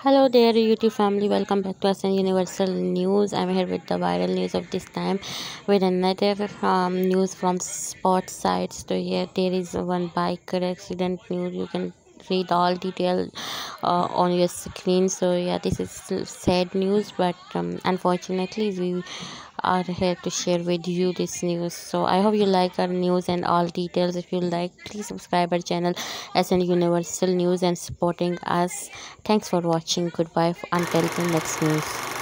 Hello there, YouTube family. Welcome back to us in Universal News. I'm here with the viral news of this time with another news from sports sites. So here there is one biker accident news. You can read all detail on your screen. So yeah, this is sad news, but unfortunately we are here to share with you this news. So I hope you like our news and all details. If you like, please subscribe our channel as an Universal News and supporting us. Thanks for watching. Goodbye until the next news.